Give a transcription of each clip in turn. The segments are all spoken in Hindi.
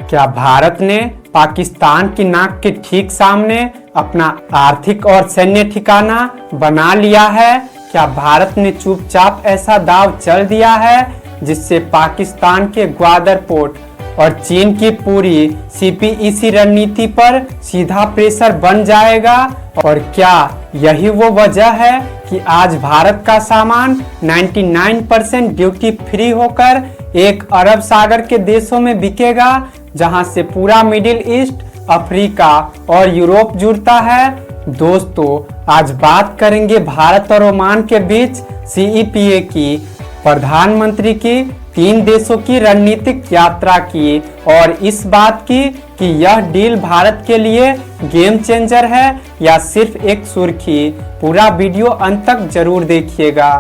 क्या भारत ने पाकिस्तान की नाक के ठीक सामने अपना आर्थिक और सैन्य ठिकाना बना लिया है? क्या भारत ने चुपचाप ऐसा दांव चल दिया है जिससे पाकिस्तान के ग्वादर पोर्ट और चीन की पूरी सीपीईसी रणनीति पर सीधा प्रेशर बन जाएगा? और क्या यही वो वजह है कि आज भारत का सामान 99% ड्यूटी फ्री होकर एक अरब सागर के देशों में बिकेगा, जहां से पूरा मिडिल ईस्ट, अफ्रीका और यूरोप जुड़ता है? दोस्तों, आज बात करेंगे भारत और ओमान के बीच सीईपीए की, प्रधानमंत्री की 3 देशों की रणनीतिक यात्रा की और इस बात की कि यह डील भारत के लिए गेम चेंजर है या सिर्फ एक सुर्खी। पूरा वीडियो अंत तक जरूर देखिएगा।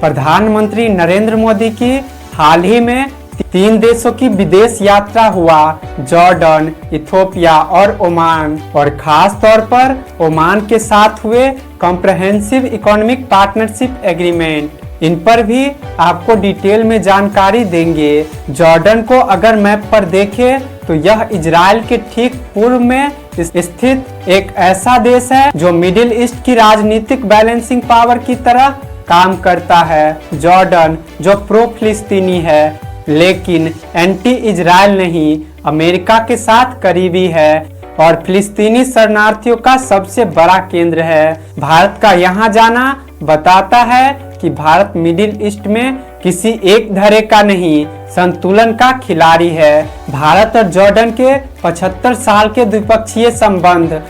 प्रधानमंत्री नरेंद्र मोदी की हाल ही में 3 देशों की विदेश यात्रा हुआ, जॉर्डन, इथोपिया और ओमान, और खास तौर पर ओमान के साथ हुए कॉम्प्रहेंसिव इकोनॉमिक पार्टनरशिप एग्रीमेंट। इन पर भी आपको डिटेल में जानकारी देंगे। जॉर्डन को अगर मैप पर देखें तो यह इजराइल के ठीक पूर्व में स्थित एक ऐसा देश है जो मिडिल ईस्ट की राजनीतिक बैलेंसिंग पावर की तरह काम करता है। जॉर्डन जो प्रो फिलिस्तीनी है लेकिन एंटी इजराइल नहीं, अमेरिका के साथ करीबी है और फिलिस्तीनी शरणार्थियों का सबसे बड़ा केंद्र है। भारत का यहाँ जाना बताता है कि भारत मिडिल ईस्ट में किसी एक धरे का नहीं, संतुलन का खिलाड़ी है। भारत और जॉर्डन के 75 साल के द्विपक्षीय संबंध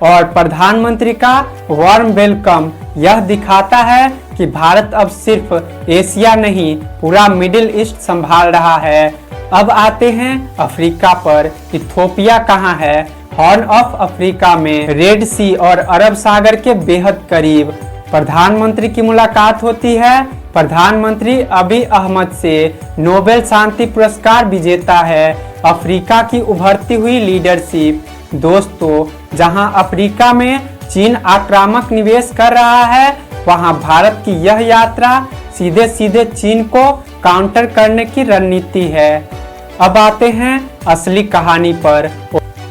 और प्रधानमंत्री का वार्म वेलकम यह दिखाता है कि भारत अब सिर्फ एशिया नहीं, पूरा मिडिल ईस्ट संभाल रहा है। अब आते हैं अफ्रीका पर। इथोपिया कहाँ है? हॉर्न ऑफ अफ्रीका में, रेड सी और अरब सागर के बेहद करीब। प्रधानमंत्री की मुलाकात होती है। प्रधानमंत्री अबी अहमद से नोबेल शांति पुरस्कार विजेता है। अफ्रीका की उभरती हुई लीडरशिप। दोस्तों, जहां अफ्रीका में चीन आक्रामक निवेश कर रहा है, वहां भारत की यह यात्रा सीधे सीधे चीन को काउंटर करने की रणनीति है। अब आते हैं असली कहानी पर।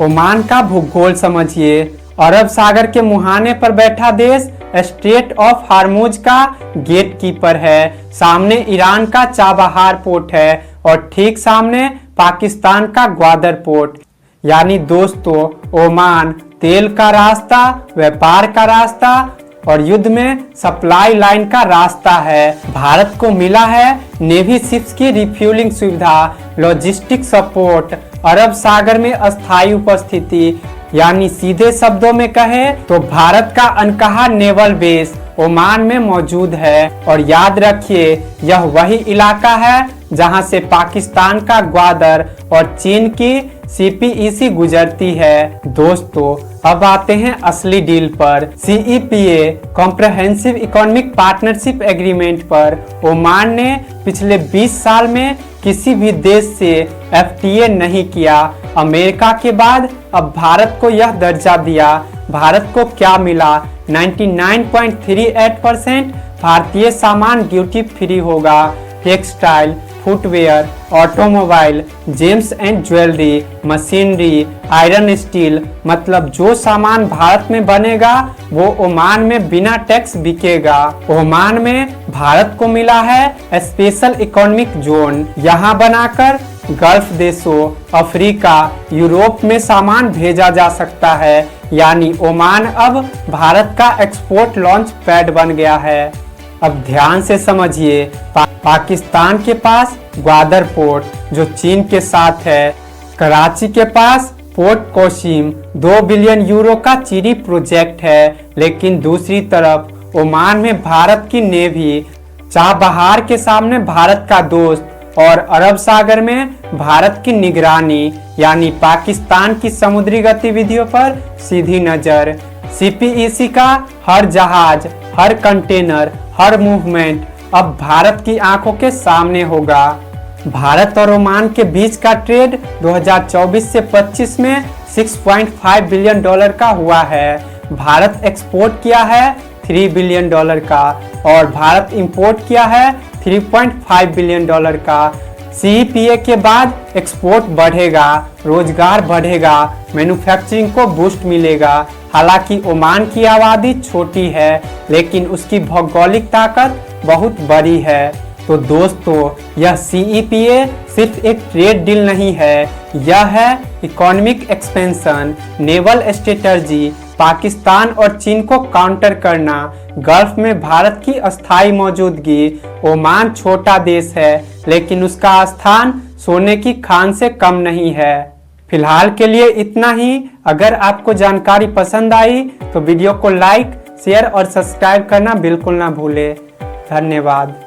ओमान का भूगोल समझिए। अरब सागर के मुहाने पर बैठा देश स्ट्रेट ऑफ हार्मुज का गेट कीपर है। सामने ईरान का चाबहार पोर्ट है और ठीक सामने पाकिस्तान का ग्वादर पोर्ट। यानी दोस्तों, ओमान तेल का रास्ता, व्यापार का रास्ता और युद्ध में सप्लाई लाइन का रास्ता है। भारत को मिला है नेवी शिप्स की रिफ्यूलिंग सुविधा, लॉजिस्टिक सपोर्ट, अरब सागर में अस्थायी उपस्थिति। यानी सीधे शब्दों में कहे तो भारत का अनकहा नेवल बेस ओमान में मौजूद है। और याद रखिए, यह वही इलाका है जहां से पाकिस्तान का ग्वादर और चीन की सीपीईसी गुजरती है। दोस्तों, अब आते हैं असली डील पर, CEPA comprehensive economic partnership agreement पर। ओमान ने पिछले 20 साल में किसी भी देश से एफटीए नहीं किया। अमेरिका के बाद अब भारत को यह दर्जा दिया। भारत को क्या मिला? 99.38% भारतीय सामान ड्यूटी फ्री होगा। Textile, footwear, automobile, James and jewellery, machinery, iron steel, मतलब जो सामान भारत में बनेगा वो ओमान में बिना टैक्स बिकेगा। ओमान में भारत को मिला है स्पेशल इकोनॉमिक जोन। यहाँ बनाकर गल्फ देशों, अफ्रीका, यूरोप में सामान भेजा जा सकता है। यानी ओमान अब भारत का एक्सपोर्ट लॉन्च पैड बन गया है। अब ध्यान से समझिए, पाकिस्तान के पास ग्वादर पोर्ट जो चीन के साथ है, कराची के पास पोर्ट कोशीम 2 बिलियन यूरो का चीनी प्रोजेक्ट है। लेकिन दूसरी तरफ ओमान में भारत की नेवी, चाबहार के सामने भारत का दोस्त और अरब सागर में भारत की निगरानी। यानी पाकिस्तान की समुद्री गतिविधियों पर सीधी नजर। सीपीईसी का हर जहाज, हर कंटेनर, हर मूवमेंट अब भारत की आंखों के सामने होगा। भारत और ओमान के बीच का ट्रेड 2024 से 25 में $6.5 बिलियन का हुआ है। भारत एक्सपोर्ट किया है $3 बिलियन का और भारत इंपोर्ट किया है $3.5 बिलियन का। CEPA के बाद एक्सपोर्ट बढ़ेगा, रोजगार बढ़ेगा, मैन्युफैक्चरिंग को बूस्ट मिलेगा। हालांकि ओमान की आबादी छोटी है, लेकिन उसकी भौगोलिक ताकत बहुत बड़ी है। तो दोस्तों, यह CEPA सिर्फ एक ट्रेड डील नहीं है, यह है economic expansion, naval strategy, Pakistan और चीन को काउंटर करना, गल्फ में भारत की अस्थायी मौजूदगी। ओमान छोटा देश है, लेकिन उसका स्थान सोने की खान से कम नहीं है। फिलहाल के लिए इतना ही। अगर आपको जानकारी पसंद आई तो वीडियो को लाइक, शेयर और सब्सक्राइब करना बिल्कुल ना भूले। धन्यवाद।